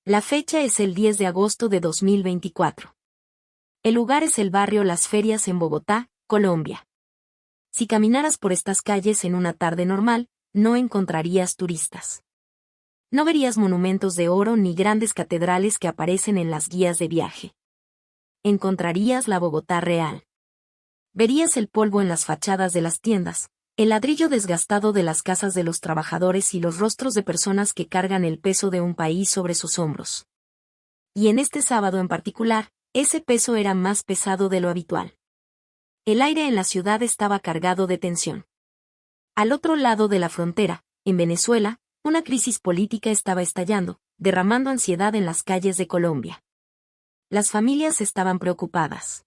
La fecha es el 10 de agosto de 2024. El lugar es el barrio Las Ferias en Bogotá, Colombia. Si caminaras por estas calles en una tarde normal, no encontrarías turistas. No verías monumentos de oro ni grandes catedrales que aparecen en las guías de viaje. Encontrarías la Bogotá real. Verías el polvo en las fachadas de las tiendas, el ladrillo desgastado de las casas de los trabajadores y los rostros de personas que cargan el peso de un país sobre sus hombros. Y en este sábado en particular, ese peso era más pesado de lo habitual. El aire en la ciudad estaba cargado de tensión. Al otro lado de la frontera, en Venezuela, una crisis política estaba estallando, derramando ansiedad en las calles de Colombia. Las familias estaban preocupadas.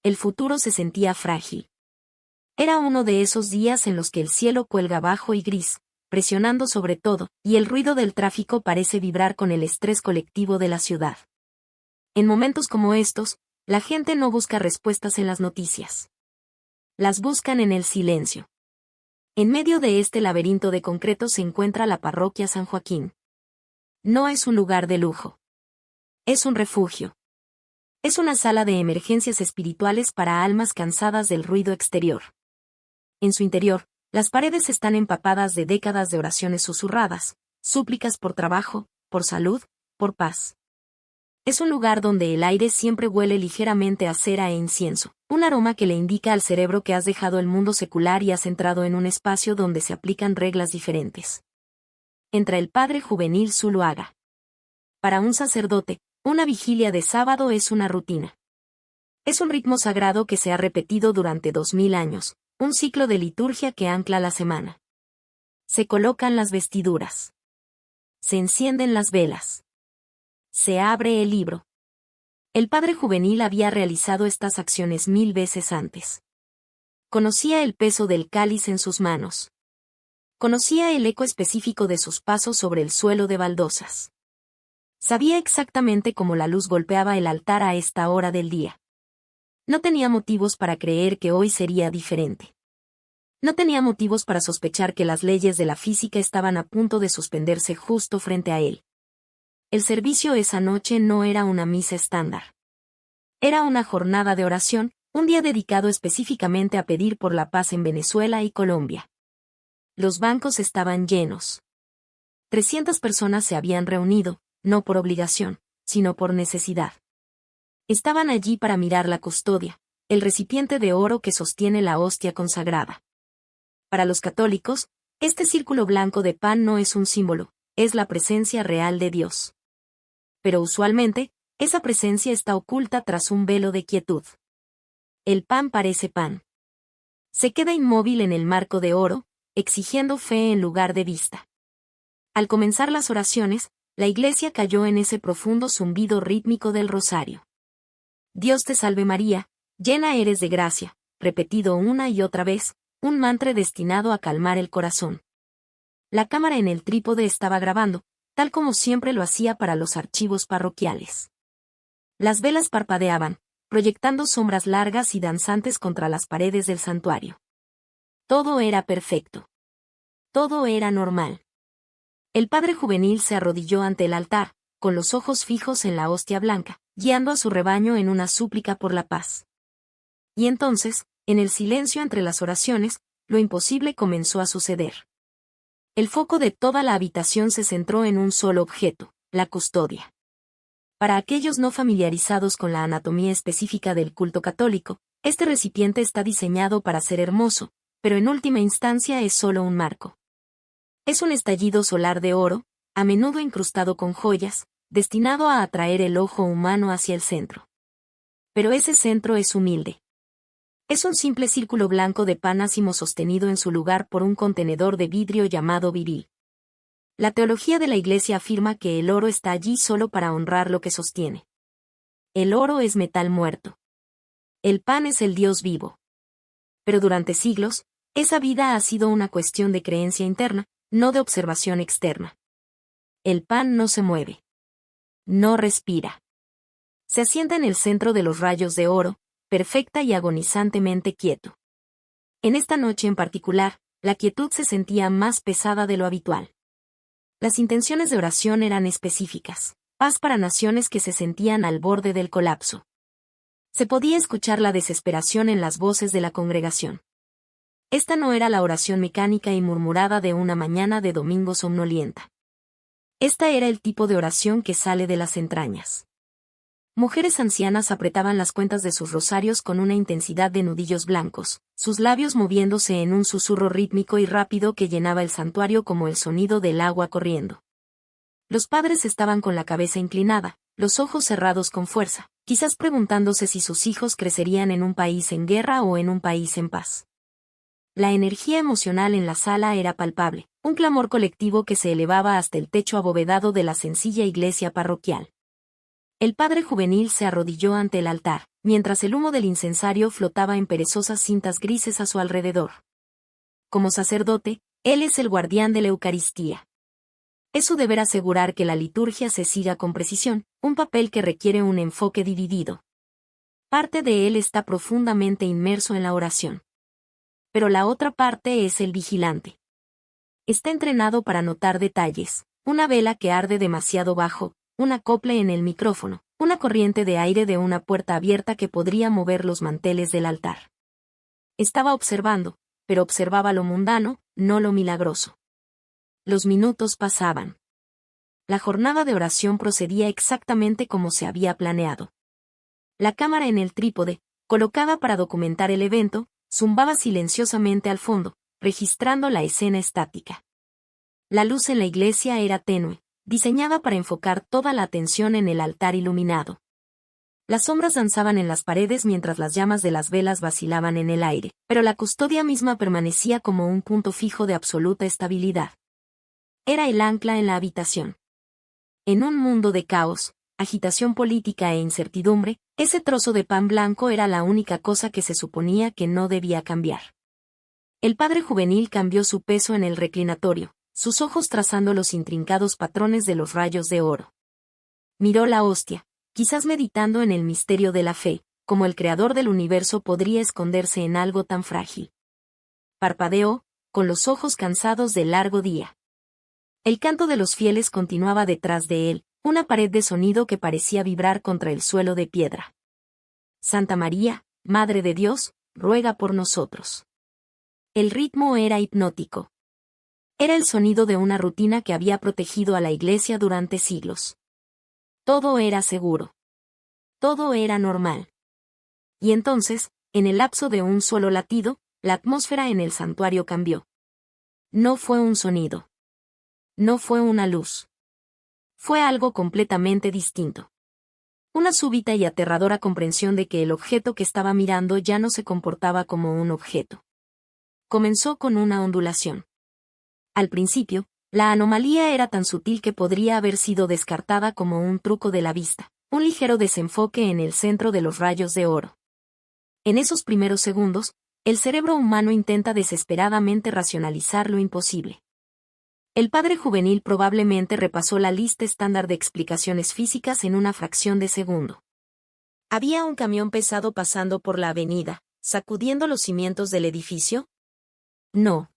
El futuro se sentía frágil. Era uno de esos días en los que el cielo cuelga bajo y gris, presionando sobre todo, y el ruido del tráfico parece vibrar con el estrés colectivo de la ciudad. En momentos como estos, la gente no busca respuestas en las noticias. Las buscan en el silencio. En medio de este laberinto de concreto se encuentra la parroquia San Joaquín. No es un lugar de lujo. Es un refugio. Es una sala de emergencias espirituales para almas cansadas del ruido exterior. En su interior, las paredes están empapadas de décadas de oraciones susurradas, súplicas por trabajo, por salud, por paz. Es un lugar donde el aire siempre huele ligeramente a cera e incienso, un aroma que le indica al cerebro que has dejado el mundo secular y has entrado en un espacio donde se aplican reglas diferentes. Entra el padre juvenil Zuluaga. Para un sacerdote, una vigilia de sábado es una rutina. Es un ritmo sagrado que se ha repetido durante 2000 años, un ciclo de liturgia que ancla la semana. Se colocan las vestiduras. Se encienden las velas. Se abre el libro. El padre juvenil había realizado estas acciones 1000 veces antes. Conocía el peso del cáliz en sus manos. Conocía el eco específico de sus pasos sobre el suelo de baldosas. Sabía exactamente cómo la luz golpeaba el altar a esta hora del día. No tenía motivos para creer que hoy sería diferente. No tenía motivos para sospechar que las leyes de la física estaban a punto de suspenderse justo frente a él. El servicio esa noche no era una misa estándar. Era una jornada de oración, un día dedicado específicamente a pedir por la paz en Venezuela y Colombia. Los bancos estaban llenos. 300 personas se habían reunido, no por obligación, sino por necesidad. Estaban allí para mirar la custodia, el recipiente de oro que sostiene la hostia consagrada. Para los católicos, este círculo blanco de pan no es un símbolo, es la presencia real de Dios. Pero usualmente, esa presencia está oculta tras un velo de quietud. El pan parece pan. Se queda inmóvil en el marco de oro, exigiendo fe en lugar de vista. Al comenzar las oraciones, la iglesia cayó en ese profundo zumbido rítmico del rosario. Dios te salve María, llena eres de gracia, repetido una y otra vez, un mantra destinado a calmar el corazón. La cámara en el trípode estaba grabando, tal como siempre lo hacía para los archivos parroquiales. Las velas parpadeaban, proyectando sombras largas y danzantes contra las paredes del santuario. Todo era perfecto. Todo era normal. El padre juvenil se arrodilló ante el altar, con los ojos fijos en la hostia blanca, guiando a su rebaño en una súplica por la paz. Y entonces, en el silencio entre las oraciones, lo imposible comenzó a suceder. El foco de toda la habitación se centró en un solo objeto, la custodia. Para aquellos no familiarizados con la anatomía específica del culto católico, este recipiente está diseñado para ser hermoso, pero en última instancia es solo un marco. Es un estallido solar de oro, a menudo incrustado con joyas, destinado a atraer el ojo humano hacia el centro. Pero ese centro es humilde. Es un simple círculo blanco de pan ácimo sostenido en su lugar por un contenedor de vidrio llamado viril. La teología de la Iglesia afirma que el oro está allí solo para honrar lo que sostiene. El oro es metal muerto. El pan es el Dios vivo. Pero durante siglos, esa vida ha sido una cuestión de creencia interna, no de observación externa. El pan no se mueve. No respira. Se asienta en el centro de los rayos de oro, perfecta y agonizantemente quieto. En esta noche en particular, la quietud se sentía más pesada de lo habitual. Las intenciones de oración eran específicas. Paz para naciones que se sentían al borde del colapso. Se podía escuchar la desesperación en las voces de la congregación. Esta no era la oración mecánica y murmurada de una mañana de domingo somnolienta. Esta era el tipo de oración que sale de las entrañas. Mujeres ancianas apretaban las cuentas de sus rosarios con una intensidad de nudillos blancos, sus labios moviéndose en un susurro rítmico y rápido que llenaba el santuario como el sonido del agua corriendo. Los padres estaban con la cabeza inclinada, los ojos cerrados con fuerza, quizás preguntándose si sus hijos crecerían en un país en guerra o en un país en paz. La energía emocional en la sala era palpable, un clamor colectivo que se elevaba hasta el techo abovedado de la sencilla iglesia parroquial. El padre juvenil se arrodilló ante el altar, mientras el humo del incensario flotaba en perezosas cintas grises a su alrededor. Como sacerdote, él es el guardián de la Eucaristía. Es su deber asegurar que la liturgia se siga con precisión, un papel que requiere un enfoque dividido. Parte de él está profundamente inmerso en la oración. Pero la otra parte es el vigilante. Está entrenado para notar detalles, una vela que arde demasiado bajo, un acople en el micrófono, una corriente de aire de una puerta abierta que podría mover los manteles del altar. Estaba observando, pero observaba lo mundano, no lo milagroso. Los minutos pasaban. La jornada de oración procedía exactamente como se había planeado. La cámara en el trípode, colocada para documentar el evento, zumbaba silenciosamente al fondo, registrando la escena estática. La luz en la iglesia era tenue, diseñada para enfocar toda la atención en el altar iluminado. Las sombras danzaban en las paredes mientras las llamas de las velas vacilaban en el aire, pero la custodia misma permanecía como un punto fijo de absoluta estabilidad. Era el ancla en la habitación. En un mundo de caos, agitación política e incertidumbre, ese trozo de pan blanco era la única cosa que se suponía que no debía cambiar. El padre juvenil cambió su peso en el reclinatorio, sus ojos trazando los intrincados patrones de los rayos de oro. Miró la hostia, quizás meditando en el misterio de la fe, como el creador del universo podría esconderse en algo tan frágil. Parpadeó, con los ojos cansados del largo día. El canto de los fieles continuaba detrás de él, una pared de sonido que parecía vibrar contra el suelo de piedra. Santa María, Madre de Dios, ruega por nosotros. El ritmo era hipnótico. Era el sonido de una rutina que había protegido a la iglesia durante siglos. Todo era seguro. Todo era normal. Y entonces, en el lapso de un solo latido, la atmósfera en el santuario cambió. No fue un sonido. No fue una luz. Fue algo completamente distinto. Una súbita y aterradora comprensión de que el objeto que estaba mirando ya no se comportaba como un objeto. Comenzó con una ondulación. Al principio, la anomalía era tan sutil que podría haber sido descartada como un truco de la vista, un ligero desenfoque en el centro de los rayos de oro. En esos primeros segundos, el cerebro humano intenta desesperadamente racionalizar lo imposible. El padre juvenil probablemente repasó la lista estándar de explicaciones físicas en una fracción de segundo. ¿Había un camión pesado pasando por la avenida, sacudiendo los cimientos del edificio? No.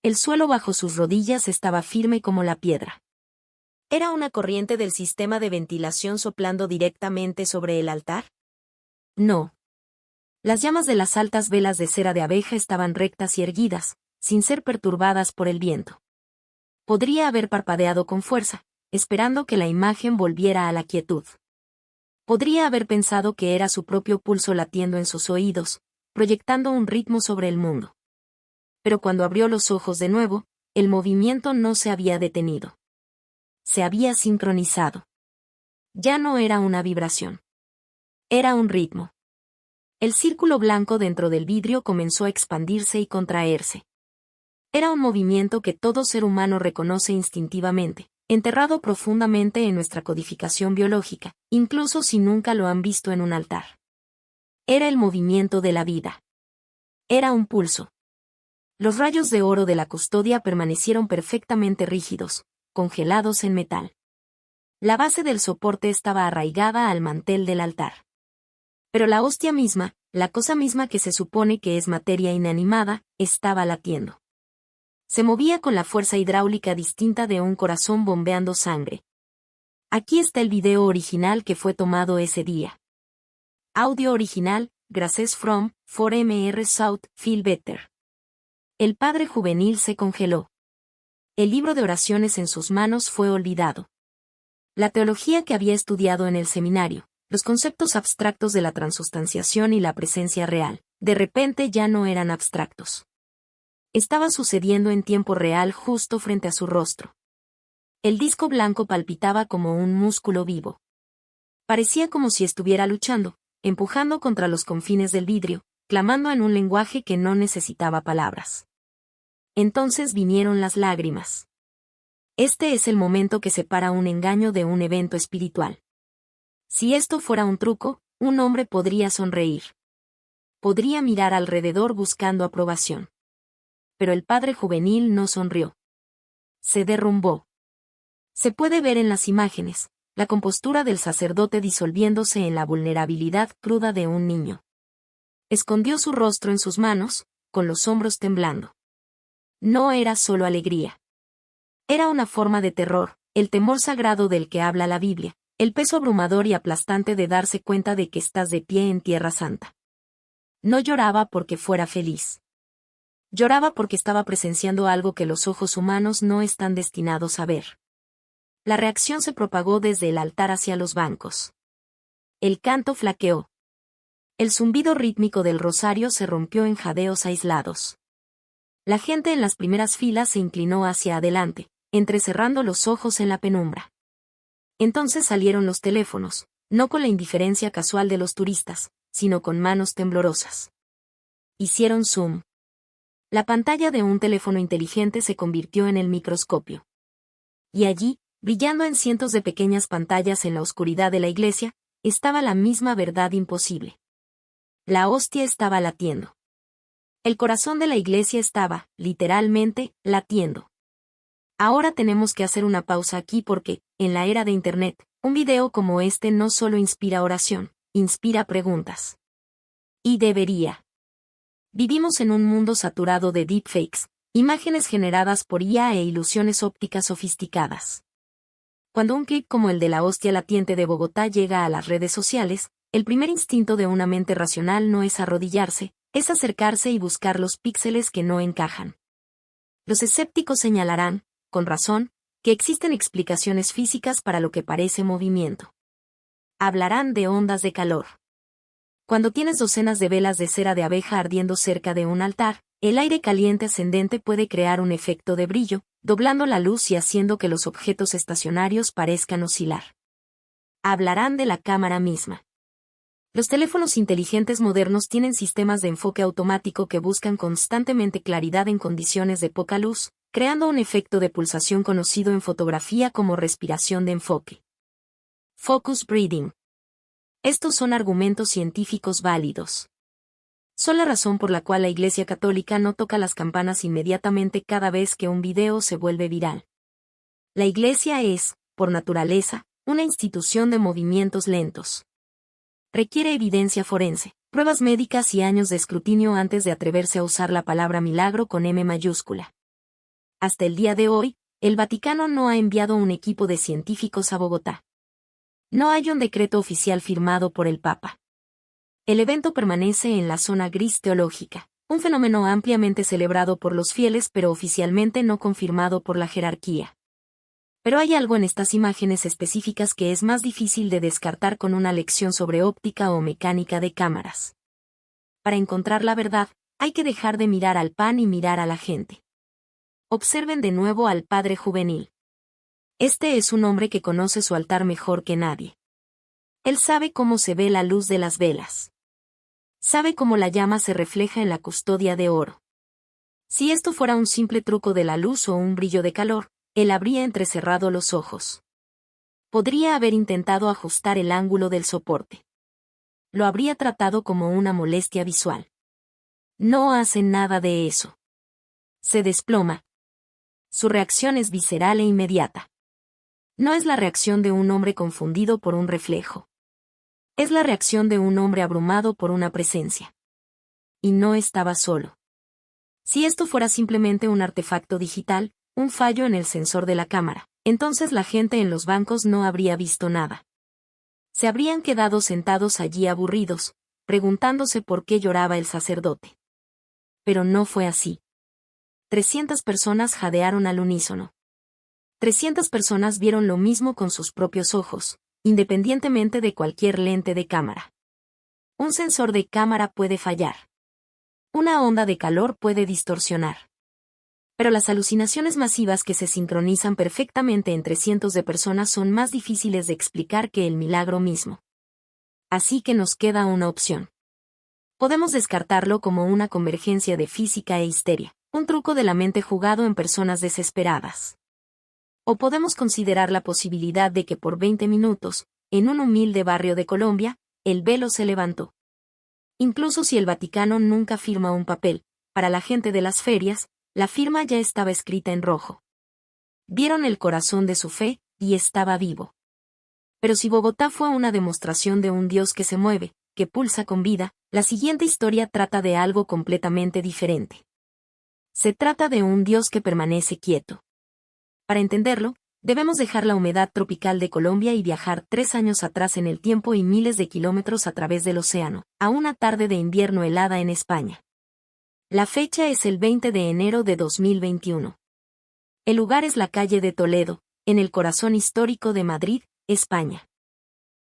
El suelo bajo sus rodillas estaba firme como la piedra. ¿Era una corriente del sistema de ventilación soplando directamente sobre el altar? No. Las llamas de las altas velas de cera de abeja estaban rectas y erguidas, sin ser perturbadas por el viento. Podría haber parpadeado con fuerza, esperando que la imagen volviera a la quietud. Podría haber pensado que era su propio pulso latiendo en sus oídos, proyectando un ritmo sobre el mundo. Pero cuando abrió los ojos de nuevo, el movimiento no se había detenido. Se había sincronizado. Ya no era una vibración. Era un ritmo. El círculo blanco dentro del vidrio comenzó a expandirse y contraerse. Era un movimiento que todo ser humano reconoce instintivamente, enterrado profundamente en nuestra codificación biológica, incluso si nunca lo han visto en un altar. Era el movimiento de la vida. Era un pulso. Los rayos de oro de la custodia permanecieron perfectamente rígidos, congelados en metal. La base del soporte estaba arraigada al mantel del altar. Pero la hostia misma, la cosa misma que se supone que es materia inanimada, estaba latiendo. Se movía con la fuerza hidráulica distinta de un corazón bombeando sangre. Aquí está el video original que fue tomado ese día. Audio original, Graces from, 4MR South, Feel Better. El padre juvenil se congeló. El libro de oraciones en sus manos fue olvidado. La teología que había estudiado en el seminario, los conceptos abstractos de la transustanciación y la presencia real, de repente ya no eran abstractos. Estaba sucediendo en tiempo real justo frente a su rostro. El disco blanco palpitaba como un músculo vivo. Parecía como si estuviera luchando, empujando contra los confines del vidrio, clamando en un lenguaje que no necesitaba palabras. Entonces vinieron las lágrimas. Este es el momento que separa un engaño de un evento espiritual. Si esto fuera un truco, un hombre podría sonreír. Podría mirar alrededor buscando aprobación. Pero el padre juvenil no sonrió. Se derrumbó. Se puede ver en las imágenes, la compostura del sacerdote disolviéndose en la vulnerabilidad cruda de un niño. Escondió su rostro en sus manos, con los hombros temblando. No era solo alegría. Era una forma de terror, el temor sagrado del que habla la Biblia, el peso abrumador y aplastante de darse cuenta de que estás de pie en tierra santa. No lloraba porque fuera feliz. Lloraba porque estaba presenciando algo que los ojos humanos no están destinados a ver. La reacción se propagó desde el altar hacia los bancos. El canto flaqueó. El zumbido rítmico del rosario se rompió en jadeos aislados. La gente en las primeras filas se inclinó hacia adelante, entrecerrando los ojos en la penumbra. Entonces salieron los teléfonos, no con la indiferencia casual de los turistas, sino con manos temblorosas. Hicieron zoom. La pantalla de un teléfono inteligente se convirtió en el microscopio. Y allí, brillando en cientos de pequeñas pantallas en la oscuridad de la iglesia, estaba la misma verdad imposible. La hostia estaba latiendo. El corazón de la iglesia estaba, literalmente, latiendo. Ahora tenemos que hacer una pausa aquí porque, en la era de Internet, un video como este no solo inspira oración, inspira preguntas. Y debería. Vivimos en un mundo saturado de deepfakes, imágenes generadas por IA e ilusiones ópticas sofisticadas. Cuando un clip como el de la hostia latiente de Bogotá llega a las redes sociales, el primer instinto de una mente racional no es arrodillarse, es acercarse y buscar los píxeles que no encajan. Los escépticos señalarán, con razón, que existen explicaciones físicas para lo que parece movimiento. Hablarán de ondas de calor. Cuando tienes docenas de velas de cera de abeja ardiendo cerca de un altar, el aire caliente ascendente puede crear un efecto de brillo, doblando la luz y haciendo que los objetos estacionarios parezcan oscilar. Hablarán de la cámara misma. Los teléfonos inteligentes modernos tienen sistemas de enfoque automático que buscan constantemente claridad en condiciones de poca luz, creando un efecto de pulsación conocido en fotografía como respiración de enfoque. Focus breathing. Estos son argumentos científicos válidos. Son la razón por la cual la Iglesia Católica no toca las campanas inmediatamente cada vez que un video se vuelve viral. La Iglesia es, por naturaleza, una institución de movimientos lentos. Requiere evidencia forense, pruebas médicas y años de escrutinio antes de atreverse a usar la palabra milagro con M mayúscula. Hasta el día de hoy, el Vaticano no ha enviado un equipo de científicos a Bogotá. No hay un decreto oficial firmado por el Papa. El evento permanece en la zona gris teológica, un fenómeno ampliamente celebrado por los fieles pero oficialmente no confirmado por la jerarquía. Pero hay algo en estas imágenes específicas que es más difícil de descartar con una lección sobre óptica o mecánica de cámaras. Para encontrar la verdad, hay que dejar de mirar al pan y mirar a la gente. Observen de nuevo al padre juvenil. Este es un hombre que conoce su altar mejor que nadie. Él sabe cómo se ve la luz de las velas. Sabe cómo la llama se refleja en la custodia de oro. Si esto fuera un simple truco de la luz o un brillo de calor, él habría entrecerrado los ojos. Podría haber intentado ajustar el ángulo del soporte. Lo habría tratado como una molestia visual. No hace nada de eso. Se desploma. Su reacción es visceral e inmediata. No es la reacción de un hombre confundido por un reflejo. Es la reacción de un hombre abrumado por una presencia. Y no estaba solo. Si esto fuera simplemente un artefacto digital, un fallo en el sensor de la cámara, Entonces la gente en los bancos no habría visto nada. Se habrían quedado sentados allí aburridos, preguntándose por qué lloraba el sacerdote. Pero no fue así. 300 personas jadearon al unísono. 300 personas vieron lo mismo con sus propios ojos, independientemente de cualquier lente de cámara. Un sensor de cámara puede fallar. Una onda de calor puede distorsionar. Pero las alucinaciones masivas que se sincronizan perfectamente entre cientos de personas son más difíciles de explicar que el milagro mismo. Así que nos queda una opción. Podemos descartarlo como una convergencia de física e histeria, un truco de la mente jugado en personas desesperadas. O podemos considerar la posibilidad de que por 20 minutos, en un humilde barrio de Colombia, el velo se levantó. Incluso si el Vaticano nunca firma un papel, para la gente de las ferias, la firma ya estaba escrita en rojo. Vieron el corazón de su fe, y estaba vivo. Pero si Bogotá fue una demostración de un Dios que se mueve, que pulsa con vida, la siguiente historia trata de algo completamente diferente. Se trata de un Dios que permanece quieto. Para entenderlo, debemos dejar la humedad tropical de Colombia y viajar 3 años atrás en el tiempo y miles de kilómetros a través del océano, a una tarde de invierno helada en España. La fecha es el 20 de enero de 2021. El lugar es la calle de Toledo, en el corazón histórico de Madrid, España.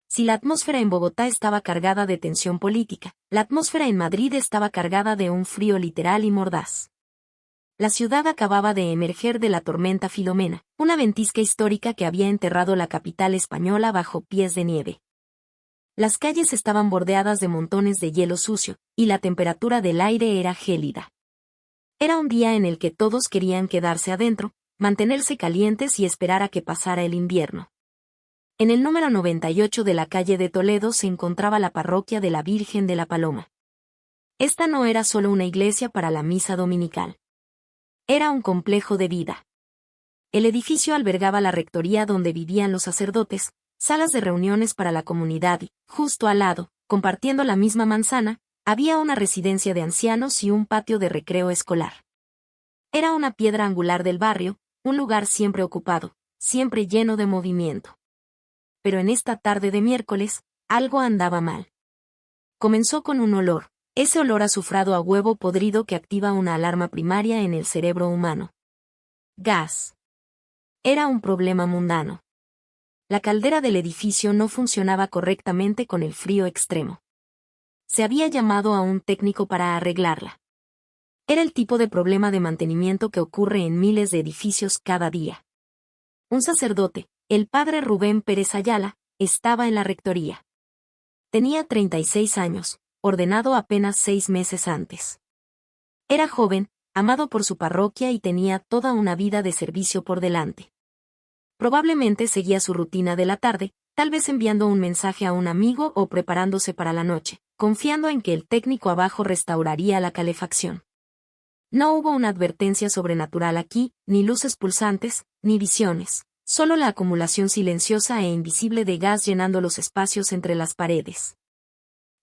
Si la atmósfera en Bogotá estaba cargada de tensión política, la atmósfera en Madrid estaba cargada de un frío literal y mordaz. La ciudad acababa de emerger de la tormenta Filomena, una ventisca histórica que había enterrado la capital española bajo pies de nieve. Las calles estaban bordeadas de montones de hielo sucio, y la temperatura del aire era gélida. Era un día en el que todos querían quedarse adentro, mantenerse calientes y esperar a que pasara el invierno. En el número 98 de la calle de Toledo se encontraba la parroquia de la Virgen de la Paloma. Esta no era solo una iglesia para la misa dominical. Era un complejo de vida. El edificio albergaba la rectoría donde vivían los sacerdotes, salas de reuniones para la comunidad y, justo al lado, compartiendo la misma manzana, había una residencia de ancianos y un patio de recreo escolar. Era una piedra angular del barrio, un lugar siempre ocupado, siempre lleno de movimiento. Pero en esta tarde de miércoles, algo andaba mal. Comenzó con un olor, ese olor azufrado a huevo podrido que activa una alarma primaria en el cerebro humano. Gas. Era un problema mundano. La caldera del edificio no funcionaba correctamente con el frío extremo. Se había llamado a un técnico para arreglarla. Era el tipo de problema de mantenimiento que ocurre en miles de edificios cada día. Un sacerdote, el padre Rubén Pérez Ayala, estaba en la rectoría. Tenía 36 años, ordenado apenas 6 meses antes. Era joven, amado por su parroquia y tenía toda una vida de servicio por delante. Probablemente seguía su rutina de la tarde, tal vez enviando un mensaje a un amigo o preparándose para la noche, confiando en que el técnico abajo restauraría la calefacción. No hubo una advertencia sobrenatural aquí, ni luces pulsantes, ni visiones, solo la acumulación silenciosa e invisible de gas llenando los espacios entre las paredes.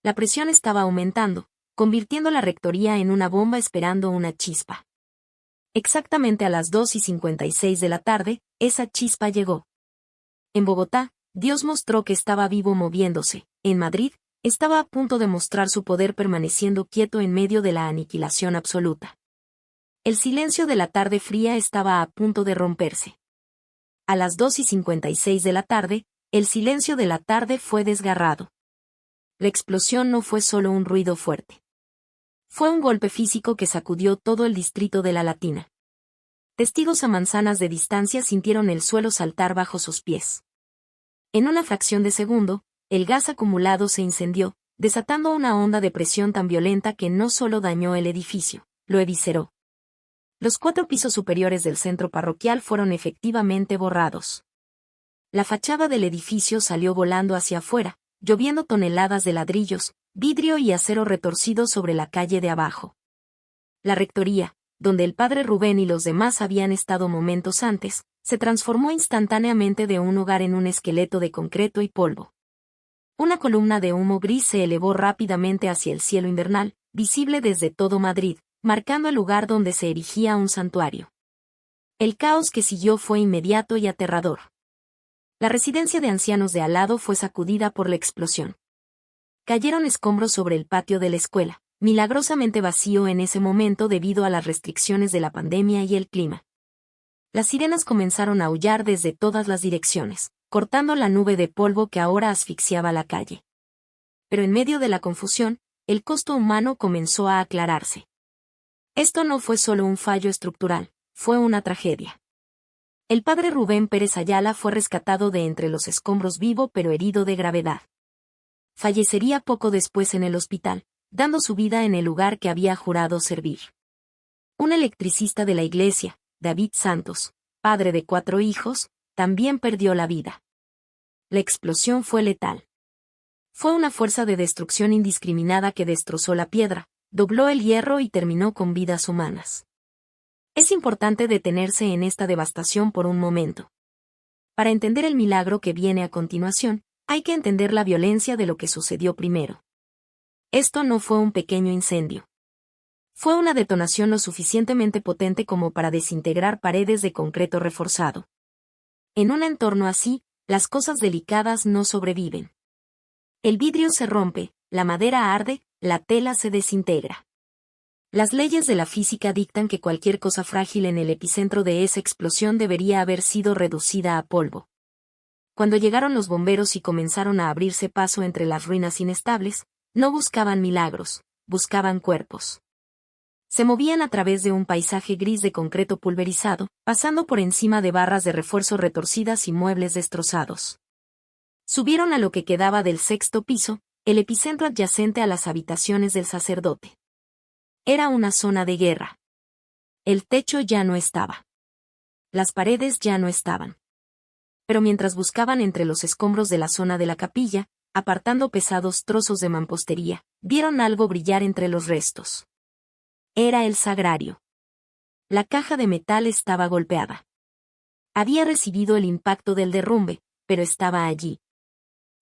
La presión estaba aumentando, convirtiendo la rectoría en una bomba esperando una chispa. Exactamente a las 2:56 de la tarde, esa chispa llegó. En Bogotá, Dios mostró que estaba vivo moviéndose. En Madrid, estaba a punto de mostrar su poder permaneciendo quieto en medio de la aniquilación absoluta. El silencio de la tarde fría estaba a punto de romperse. A las 2:56 de la tarde, el silencio de la tarde fue desgarrado. La explosión no fue solo un ruido fuerte. Fue un golpe físico que sacudió todo el distrito de La Latina. Testigos a manzanas de distancia sintieron el suelo saltar bajo sus pies. En una fracción de segundo, el gas acumulado se incendió, desatando una onda de presión tan violenta que no solo dañó el edificio, lo evisceró. Los 4 pisos superiores del centro parroquial fueron efectivamente borrados. La fachada del edificio salió volando hacia afuera, lloviendo toneladas de ladrillos, vidrio y acero retorcido sobre la calle de abajo. La rectoría, donde el padre Rubén y los demás habían estado momentos antes, se transformó instantáneamente de un hogar en un esqueleto de concreto y polvo. Una columna de humo gris se elevó rápidamente hacia el cielo invernal, visible desde todo Madrid, marcando el lugar donde se erigía un santuario. El caos que siguió fue inmediato y aterrador. La residencia de ancianos de al lado fue sacudida por la explosión. Cayeron escombros sobre el patio de la escuela, milagrosamente vacío en ese momento debido a las restricciones de la pandemia y el clima. Las sirenas comenzaron a aullar desde todas las direcciones, cortando la nube de polvo que ahora asfixiaba la calle. Pero en medio de la confusión, el costo humano comenzó a aclararse. Esto no fue solo un fallo estructural, fue una tragedia. El padre Rubén Pérez Ayala fue rescatado de entre los escombros vivo pero herido de gravedad. Fallecería poco después en el hospital, dando su vida en el lugar que había jurado servir. Un electricista de la iglesia, David Santos, padre de 4 hijos, también perdió la vida. La explosión fue letal. Fue una fuerza de destrucción indiscriminada que destrozó la piedra, dobló el hierro y terminó con vidas humanas. Es importante detenerse en esta devastación por un momento. Para entender el milagro que viene a continuación, hay que entender la violencia de lo que sucedió primero. Esto no fue un pequeño incendio. Fue una detonación lo suficientemente potente como para desintegrar paredes de concreto reforzado. En un entorno así, las cosas delicadas no sobreviven. El vidrio se rompe, la madera arde, la tela se desintegra. Las leyes de la física dictan que cualquier cosa frágil en el epicentro de esa explosión debería haber sido reducida a polvo. Cuando llegaron los bomberos y comenzaron a abrirse paso entre las ruinas inestables, no buscaban milagros, buscaban cuerpos. Se movían a través de un paisaje gris de concreto pulverizado, pasando por encima de barras de refuerzo retorcidas y muebles destrozados. Subieron a lo que quedaba del 6º piso, el epicentro adyacente a las habitaciones del sacerdote. Era una zona de guerra. El techo ya no estaba. Las paredes ya no estaban. Pero mientras buscaban entre los escombros de la zona de la capilla, apartando pesados trozos de mampostería, vieron algo brillar entre los restos. Era el sagrario. La caja de metal estaba golpeada. Había recibido el impacto del derrumbe, pero estaba allí.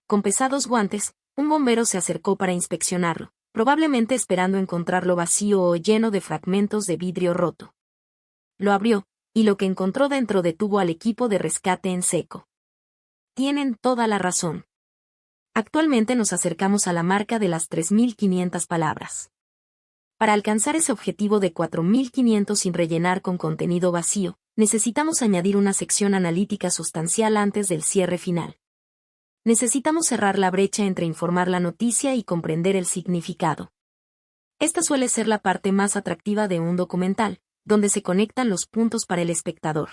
Con pesados guantes, un bombero se acercó para inspeccionarlo, probablemente esperando encontrarlo vacío o lleno de fragmentos de vidrio roto. Lo abrió, y lo que encontró dentro detuvo al equipo de rescate en seco. Tienen toda la razón. Actualmente nos acercamos a la marca de las 3.500 palabras. Para alcanzar ese objetivo de 4.500 sin rellenar con contenido vacío, necesitamos añadir una sección analítica sustancial antes del cierre final. Necesitamos cerrar la brecha entre informar la noticia y comprender el significado. Esta suele ser la parte más atractiva de un documental, donde se conectan los puntos para el espectador.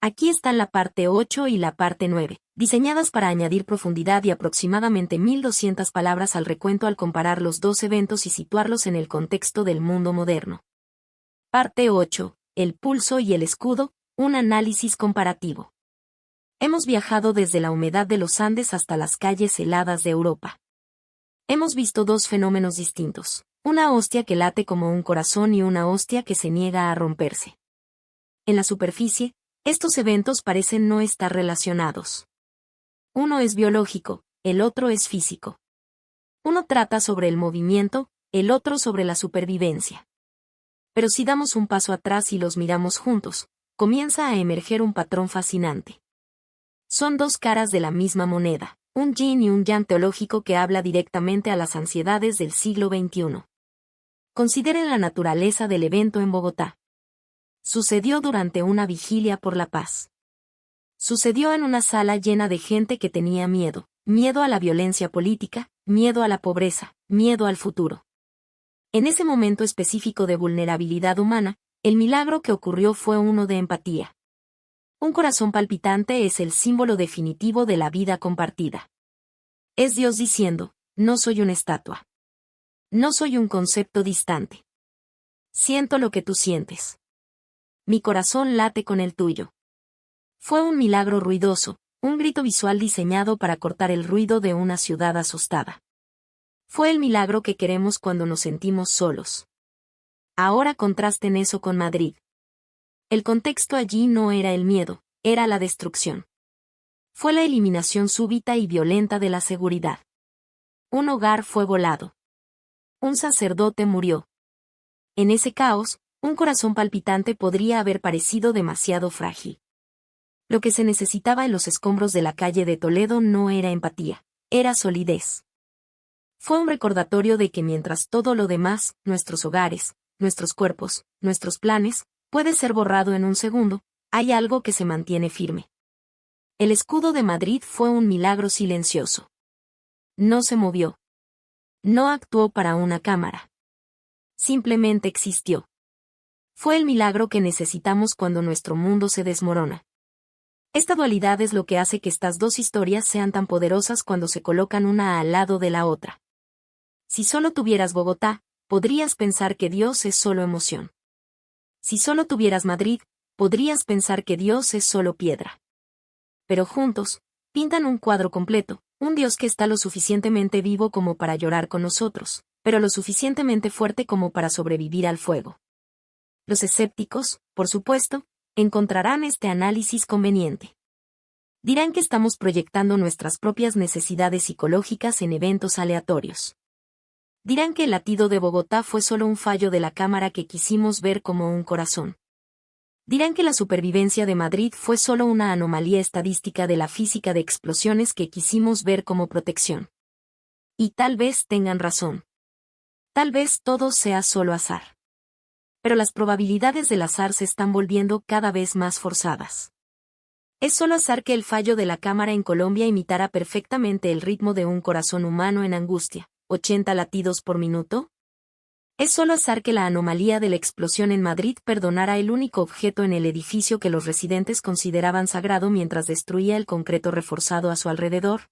Aquí están la parte 8 y la parte 9, diseñadas para añadir profundidad y aproximadamente 1.200 palabras al recuento al comparar los dos eventos y situarlos en el contexto del mundo moderno. Parte 8. El pulso y el escudo, un análisis comparativo. Hemos viajado desde la humedad de los Andes hasta las calles heladas de Europa. Hemos visto dos fenómenos distintos, una hostia que late como un corazón y una hostia que se niega a romperse. En la superficie, estos eventos parecen no estar relacionados. Uno es biológico, el otro es físico. Uno trata sobre el movimiento, el otro sobre la supervivencia. Pero si damos un paso atrás y los miramos juntos, comienza a emerger un patrón fascinante. Son dos caras de la misma moneda, un yin y un yang teológico que habla directamente a las ansiedades del siglo XXI. Consideren la naturaleza del evento en Bogotá. Sucedió durante una vigilia por la paz. Sucedió en una sala llena de gente que tenía miedo, miedo a la violencia política, miedo a la pobreza, miedo al futuro. En ese momento específico de vulnerabilidad humana, el milagro que ocurrió fue uno de empatía. Un corazón palpitante es el símbolo definitivo de la vida compartida. Es Dios diciendo, no soy una estatua. No soy un concepto distante. Siento lo que tú sientes. Mi corazón late con el tuyo. Fue un milagro ruidoso, un grito visual diseñado para cortar el ruido de una ciudad asustada. Fue el milagro que queremos cuando nos sentimos solos. Ahora contrasten eso con Madrid. El contexto allí no era el miedo, era la destrucción. Fue la eliminación súbita y violenta de la seguridad. Un hogar fue volado. Un sacerdote murió. En ese caos, Un corazón palpitante podría haber parecido demasiado frágil. Lo que se necesitaba en los escombros de la calle de Toledo no era empatía, era solidez. Fue un recordatorio de que mientras todo lo demás, nuestros hogares, nuestros cuerpos, nuestros planes, puede ser borrado en un segundo, hay algo que se mantiene firme. El escudo de Madrid fue un milagro silencioso. No se movió. No actuó para una cámara. Simplemente existió. Fue el milagro que necesitamos cuando nuestro mundo se desmorona. Esta dualidad es lo que hace que estas dos historias sean tan poderosas cuando se colocan una al lado de la otra. Si solo tuvieras Bogotá, podrías pensar que Dios es solo emoción. Si solo tuvieras Madrid, podrías pensar que Dios es solo piedra. Pero juntos, pintan un cuadro completo, un Dios que está lo suficientemente vivo como para llorar con nosotros, pero lo suficientemente fuerte como para sobrevivir al fuego. Los escépticos, por supuesto, encontrarán este análisis conveniente. Dirán que estamos proyectando nuestras propias necesidades psicológicas en eventos aleatorios. Dirán que el latido de Bogotá fue solo un fallo de la cámara que quisimos ver como un corazón. Dirán que la supervivencia de Madrid fue solo una anomalía estadística de la física de explosiones que quisimos ver como protección. Y tal vez tengan razón. Tal vez todo sea solo azar. Pero las probabilidades del azar se están volviendo cada vez más forzadas. ¿Es solo azar que el fallo de la cámara en Colombia imitara perfectamente el ritmo de un corazón humano en angustia, 80 latidos por minuto? ¿Es solo azar que la anomalía de la explosión en Madrid perdonara el único objeto en el edificio que los residentes consideraban sagrado mientras destruía el concreto reforzado a su alrededor?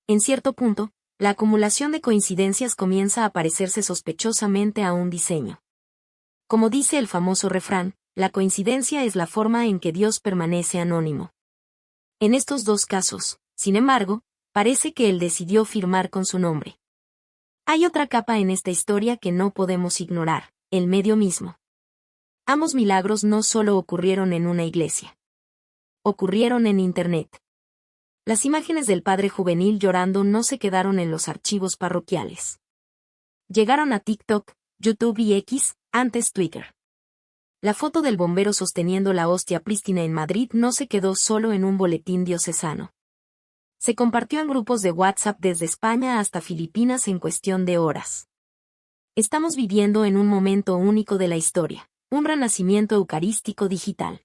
En cierto punto, la acumulación de coincidencias comienza a parecerse sospechosamente a un diseño. Como dice el famoso refrán, la coincidencia es la forma en que Dios permanece anónimo. En estos dos casos, sin embargo, parece que Él decidió firmar con su nombre. Hay otra capa en esta historia que no podemos ignorar, el medio mismo. Ambos milagros no solo ocurrieron en una iglesia. Ocurrieron en Internet. Las imágenes del padre juvenil llorando no se quedaron en los archivos parroquiales. Llegaron a TikTok, YouTube y X, antes Twitter. La foto del bombero sosteniendo la hostia prístina en Madrid no se quedó solo en un boletín diocesano. Se compartió en grupos de WhatsApp desde España hasta Filipinas en cuestión de horas. Estamos viviendo en un momento único de la historia, un renacimiento eucarístico digital.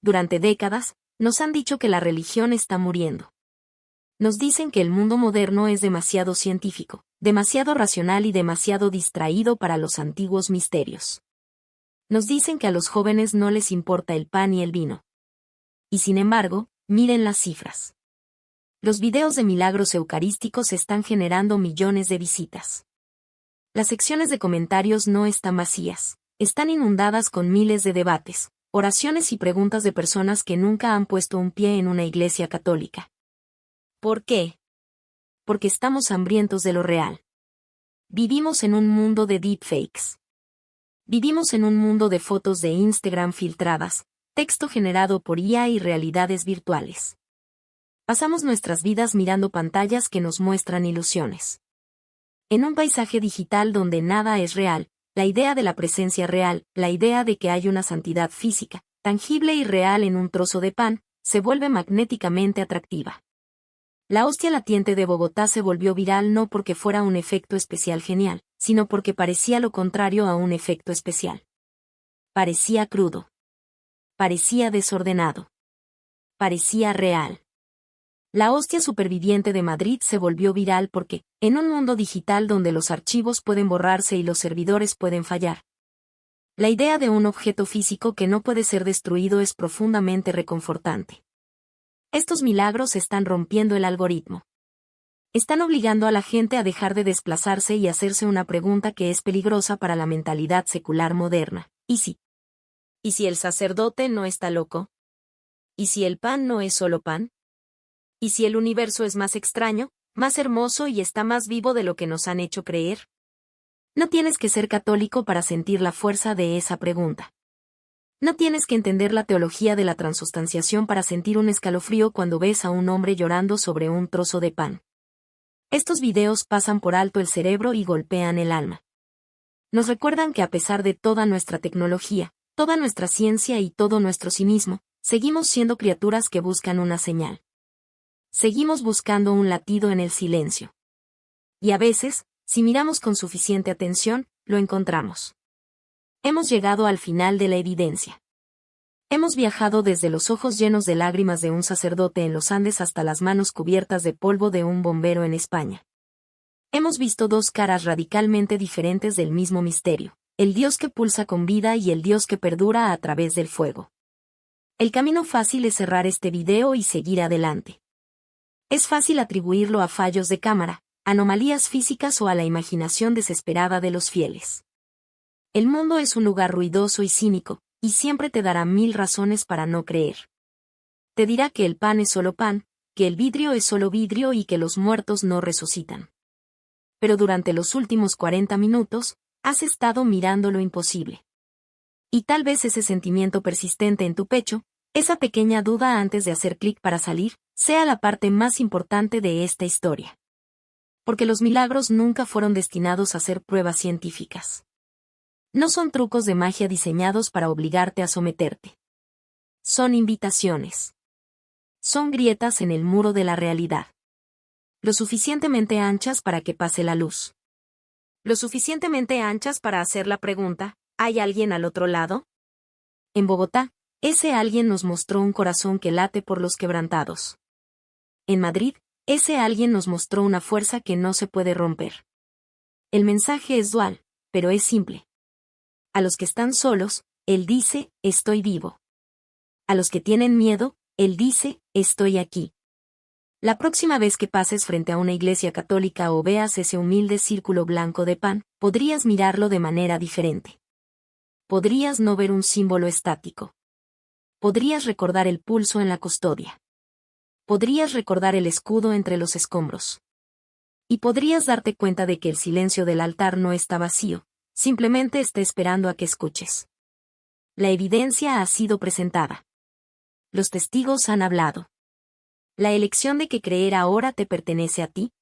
Durante décadas, nos han dicho que la religión está muriendo. Nos dicen que el mundo moderno es demasiado científico, demasiado racional y demasiado distraído para los antiguos misterios. Nos dicen que a los jóvenes no les importa el pan y el vino. Y sin embargo, miren las cifras. Los videos de milagros eucarísticos están generando millones de visitas. Las secciones de comentarios no están vacías, están inundadas con miles de debates, oraciones y preguntas de personas que nunca han puesto un pie en una iglesia católica. ¿Por qué? Porque estamos hambrientos de lo real. Vivimos en un mundo de deepfakes. Vivimos en un mundo de fotos de Instagram filtradas, texto generado por IA y realidades virtuales. Pasamos nuestras vidas mirando pantallas que nos muestran ilusiones. En un paisaje digital donde nada es real, la idea de la presencia real, la idea de que hay una santidad física, tangible y real en un trozo de pan, se vuelve magnéticamente atractiva. La hostia latiente de Bogotá se volvió viral no porque fuera un efecto especial genial, sino porque parecía lo contrario a un efecto especial. Parecía crudo. Parecía desordenado. Parecía real. La hostia superviviente de Madrid se volvió viral porque, en un mundo digital donde los archivos pueden borrarse y los servidores pueden fallar, la idea de un objeto físico que no puede ser destruido es profundamente reconfortante. Estos milagros están rompiendo el algoritmo. Están obligando a la gente a dejar de desplazarse y hacerse una pregunta que es peligrosa para la mentalidad secular moderna. ¿Y si? ¿Y si el sacerdote no está loco? ¿Y si el pan no es solo pan? ¿Y si el universo es más extraño, más hermoso y está más vivo de lo que nos han hecho creer? No tienes que ser católico para sentir la fuerza de esa pregunta. No tienes que entender la teología de la transustanciación para sentir un escalofrío cuando ves a un hombre llorando sobre un trozo de pan. Estos videos pasan por alto el cerebro y golpean el alma. Nos recuerdan que a pesar de toda nuestra tecnología, toda nuestra ciencia y todo nuestro cinismo, seguimos siendo criaturas que buscan una señal. Seguimos buscando un latido en el silencio. Y a veces, si miramos con suficiente atención, lo encontramos. Hemos llegado al final de la evidencia. Hemos viajado desde los ojos llenos de lágrimas de un sacerdote en los Andes hasta las manos cubiertas de polvo de un bombero en España. Hemos visto dos caras radicalmente diferentes del mismo misterio, el Dios que pulsa con vida y el Dios que perdura a través del fuego. El camino fácil es cerrar este video y seguir adelante. Es fácil atribuirlo a fallos de cámara, anomalías físicas o a la imaginación desesperada de los fieles. El mundo es un lugar ruidoso y cínico, y siempre te dará 1000 razones para no creer. Te dirá que el pan es solo pan, que el vidrio es solo vidrio y que los muertos no resucitan. Pero durante los últimos 40 minutos, has estado mirando lo imposible. Y tal vez ese sentimiento persistente en tu pecho, esa pequeña duda antes de hacer clic para salir, sea la parte más importante de esta historia. Porque los milagros nunca fueron destinados a ser pruebas científicas. No son trucos de magia diseñados para obligarte a someterte. Son invitaciones. Son grietas en el muro de la realidad. Lo suficientemente anchas para que pase la luz. Lo suficientemente anchas para hacer la pregunta, ¿hay alguien al otro lado? En Bogotá, ese alguien nos mostró un corazón que late por los quebrantados. En Madrid, ese alguien nos mostró una fuerza que no se puede romper. El mensaje es dual, pero es simple. A los que están solos, Él dice, estoy vivo. A los que tienen miedo, Él dice, estoy aquí. La próxima vez que pases frente a una iglesia católica o veas ese humilde círculo blanco de pan, podrías mirarlo de manera diferente. Podrías no ver un símbolo estático. Podrías recordar el pulso en la custodia. Podrías recordar el escudo entre los escombros. Y podrías darte cuenta de que el silencio del altar no está vacío, simplemente está esperando a que escuches. La evidencia ha sido presentada. Los testigos han hablado. La elección de qué creer ahora te pertenece a ti,